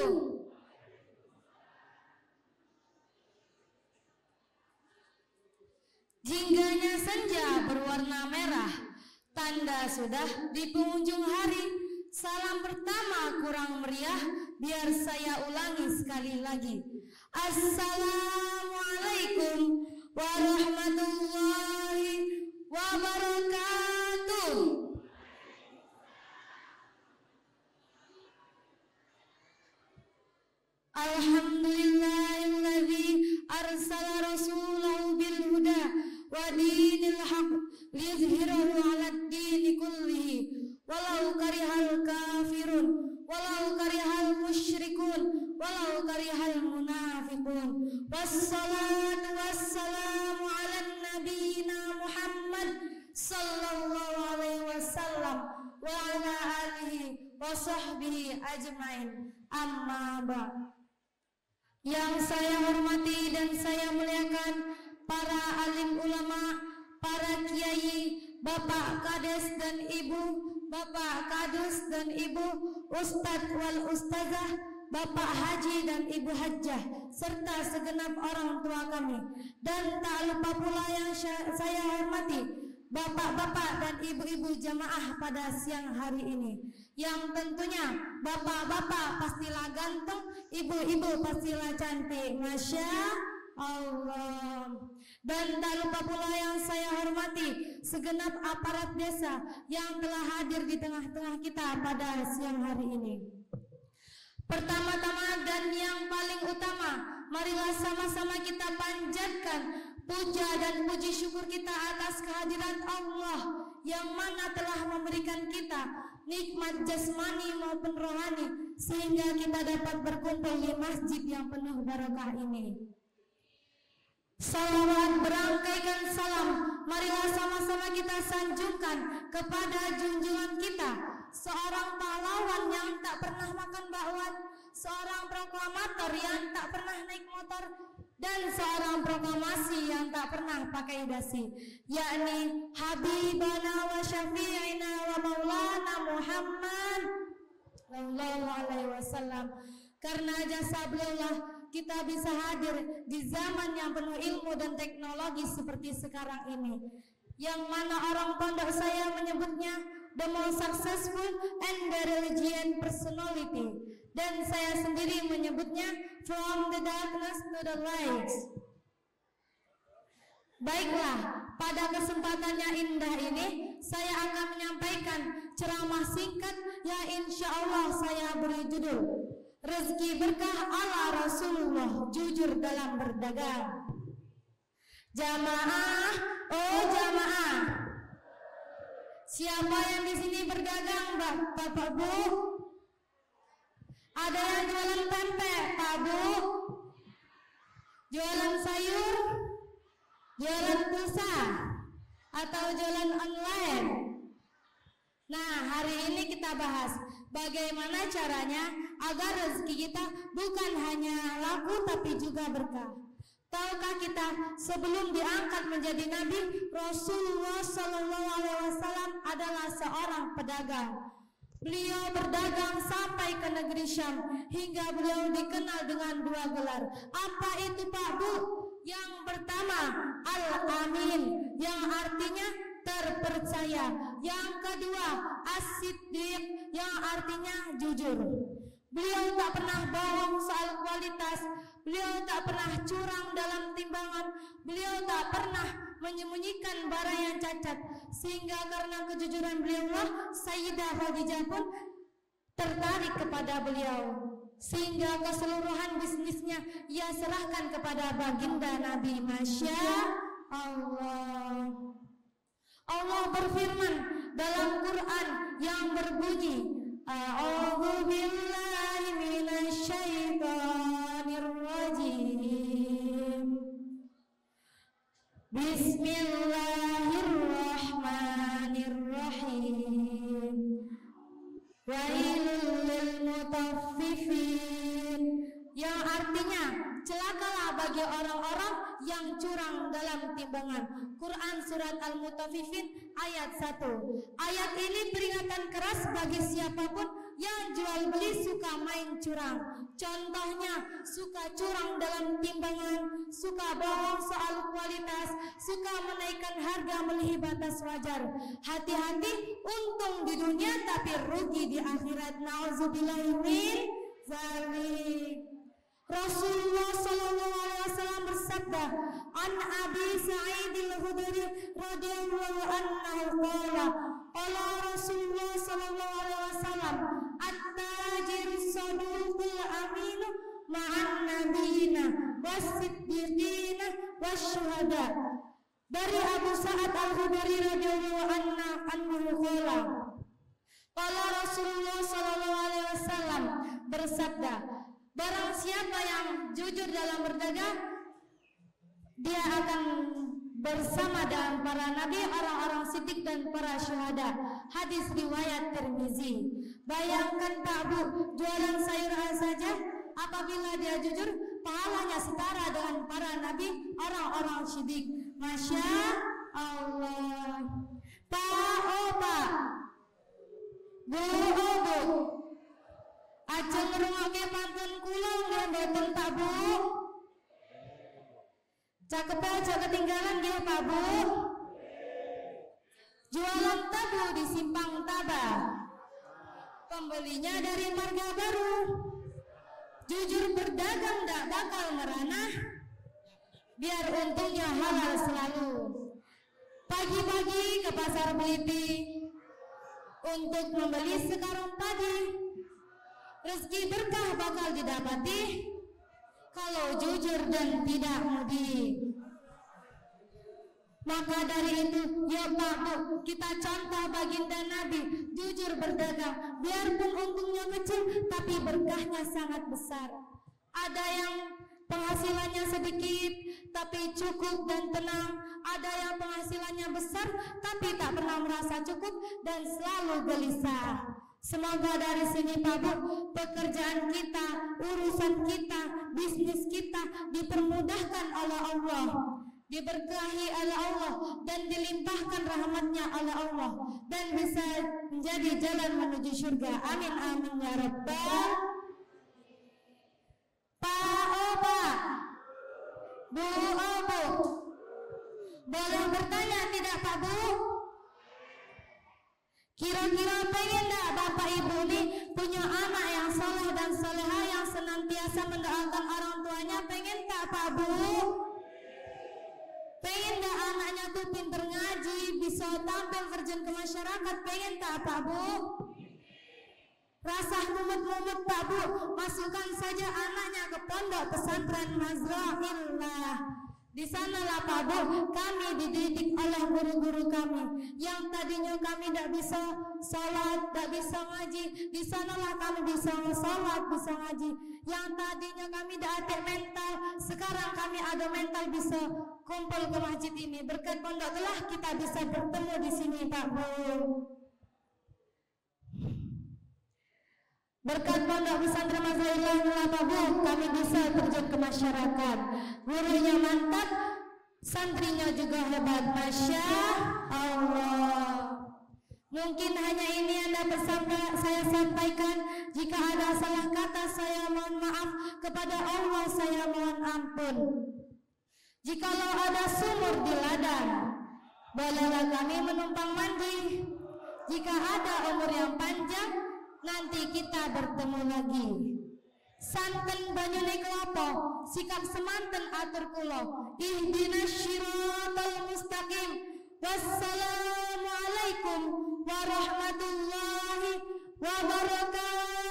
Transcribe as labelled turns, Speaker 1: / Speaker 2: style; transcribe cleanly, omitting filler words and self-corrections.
Speaker 1: wabarakatuh. Jingganya senja berwarna merah, tanda sudah di penghujung hari. Salam pertama kurang meriah, biar saya ulangi sekali lagi. Assalamualaikum warahmatullahi wabarakatuh. Alhamdulillahilladzi arsala rasulahu bil huda wa dinil haq liyuzhirahu 'alad dini kullihi walau karihal kafirun walau karihal musyrikun walau karihal munafiqun. Wassalatu wassalamu 'alan nabiyina Muhammad sallallahu alaihi wasallam wa 'ala alihi wa sahbihi ajmain. Amma ba'd. Yang saya hormati dan saya muliakan para alim ulama, para kiai, bapak kades dan ibu, bapak kadus dan ibu, ustadz wal ustazah, bapak haji dan ibu hajjah, serta segenap orang tua kami. Dan tak lupa pula yang saya hormati bapak-bapak dan ibu-ibu jamaah pada siang hari ini, yang tentunya bapak-bapak pastilah ganteng, ibu-ibu pastilah cantik, masya Allah. Dan tak lupa pula yang saya hormati segenap aparat desa yang telah hadir di tengah-tengah kita pada siang hari ini. Pertama-tama dan yang paling utama, marilah sama-sama kita panjatkan puja dan puji syukur kita atas kehadiran Allah yang mana telah memberikan kita nikmat jasmani maupun rohani sehingga kita dapat berkumpul di masjid yang penuh barakah ini. Salawat berangkaikan salam, marilah sama-sama kita sanjungkan kepada junjungan kita, seorang pahlawan yang tak pernah makan bakwan, seorang proklamator yang tak pernah naik motor, dan seorang proklamasi yang tak pernah pakai dasi, yakni Habibana wa Syafi'ina wa Maulana Muhammad sallallahu alaihi wasallam. Karena jasa beliaulah kita bisa hadir di zaman yang penuh ilmu dan teknologi seperti sekarang ini, yang mana orang pondok saya menyebutnya the most successful and the religious personality, dan saya sendiri menyebutnya from the darkness to the light. Baiklah, pada kesempatan yang indah ini saya akan menyampaikan ceramah singkat yang insya Allah saya beri judul Rezeki Berkah ala Rasulullah, jujur dalam berdagang. Jamaah, oh jamaah, siapa yang di sini berdagang, Bapak Bu? Ada yang jualan pempek, Pak Bu? Jualan sayur? Jualan pulsa? Atau jualan online? Nah, hari ini kita bahas bagaimana caranya agar rezeki kita bukan hanya laku tapi juga berkah. Tahukah kita sebelum diangkat menjadi nabi, Rasulullah Shallallahu Alaihi Wasallam adalah seorang pedagang. Beliau berdagang sampai ke negeri Syam hingga beliau dikenal dengan dua gelar. Apa itu Pak Bu? Yang pertama Al-Amin, yang artinya terpercaya. Yang kedua As-Siddiq, yang artinya jujur. Beliau tak pernah bohong soal kualitas, beliau tak pernah curang dalam timbangan, beliau tak pernah menyembunyikan barang yang cacat, sehingga karena kejujuran beliau Sayyidah Khadijah pun tertarik kepada beliau, sehingga keseluruhan bisnisnya ia serahkan kepada baginda Nabi. Masya Allah. Allah berfirman dalam Quran yang berbunyi, A'udzu billahi minasy syaithanir rajim. Bismillahirrahmanirrahim. Wailul lil mutaffifin, yang artinya celakalah bagi orang-orang yang curang dalam timbangan. Quran surat Al-Mutaffifin ayat 1. Ayat ini peringatan keras bagi siapapun yang jual beli suka main curang. Contohnya suka curang dalam timbangan, suka bohong soal kualitas, suka menaikkan harga melebihi batas wajar. Hati-hati, untung di dunia tapi rugi di akhirat. Nauzubillahi min dzalik. Rasulullah sallallahu alaihi wasallam bersabda, "An Abi Sa'id al-Khudri radhiyallahu anhu qala, qala Rasulullah sallallahu alaihi wasallam, at-tajiru saduqul aminu ma'an nabiyina was-siddiqina wasyuhada." Dari Abu Sa'id al-Khudri radhiyallahu anhu qala, qala Rasulullah sallallahu alaihi wasallam bersabda, barang siapa yang jujur dalam berdagang, dia akan bersama dengan para nabi, orang-orang siddiq dan para syuhada. Hadis riwayat Tirmizi. Bayangkan Pak Bu, jualan sayuran saja apabila dia jujur, pahalanya setara dengan para nabi, orang-orang siddiq. Masya Allah. Pak, Bu, ajeng ngrungokke pantun kula nggih mboten Pak Bu. Cakep aja ketinggalan nggih Pak Bu. Jualan tabu di Simpang Taba, pembelinya dari Marga Baru. Jujur berdagang gak bakal merana, biar untungnya halal selalu. Pagi-pagi ke pasar Belitung untuk membeli sekarung padi. Rezeki berkah bakal didapati kalau jujur dan tidak mudi. Maka dari itu, ya Pak Bu, kita contoh baginda Nabi, jujur berdagang, biarpun untungnya kecil tapi berkahnya sangat besar. Ada yang penghasilannya sedikit tapi cukup dan tenang, ada yang penghasilannya besar tapi tak pernah merasa cukup dan selalu gelisah. Semoga dari sini Pak Bu, pekerjaan kita, urusan kita, bisnis kita dipermudahkan oleh Allah, diberkahi oleh Allah, dan dilimpahkan rahmatnya oleh Allah, dan bisa menjadi jalan menuju surga. Amin amin ya rabbal. Pak, Bu, boleh bertanya tidak Pak Bu? Kira-kira pengen gak Bapak Ibu nih punya anak yang soleh dan soleha, yang senantiasa mendoakan orang tuanya? Pengen tak Pak Bu? Pengen gak anaknya tuh pinter ngaji, bisa tampil terjun ke masyarakat? Pengen tak Pak Bu? Rasa mumet-mumet Pak Bu, masukkan saja anaknya ke pondok pesantren Mazra'illah. Di sanalah Pak Bu, kami dididik oleh guru-guru kami. Yang tadinya kami tidak bisa sholat, tidak bisa ngaji, di sanalah kami bisa sholat, bisa ngaji. Yang tadinya kami tidak ada mental, sekarang kami ada mental, bisa kumpul ke masjid ini. Berkat pondok telah kita bisa bertemu di sini Pak Bu. Berkat pondok pesantren Mazra'illah Pak Bu, kami bisa terjun ke masyarakat. Gurunya mantap, santrinya juga hebat. Masya Allah. Mungkin hanya ini yang dapat saya sampaikan. Jika ada salah kata, saya mohon maaf. Kepada Allah saya mohon ampun. Jikalau ada sumur di ladang, bolehlah kami menumpang mandi. Jika ada umur yang panjang, nanti kita bertemu lagi. Santen banyune klopo, sikap semanten atur kula. Ihdinas syiratal mustaqim. Wassalamualaikum warahmatullahi wabarakatuh.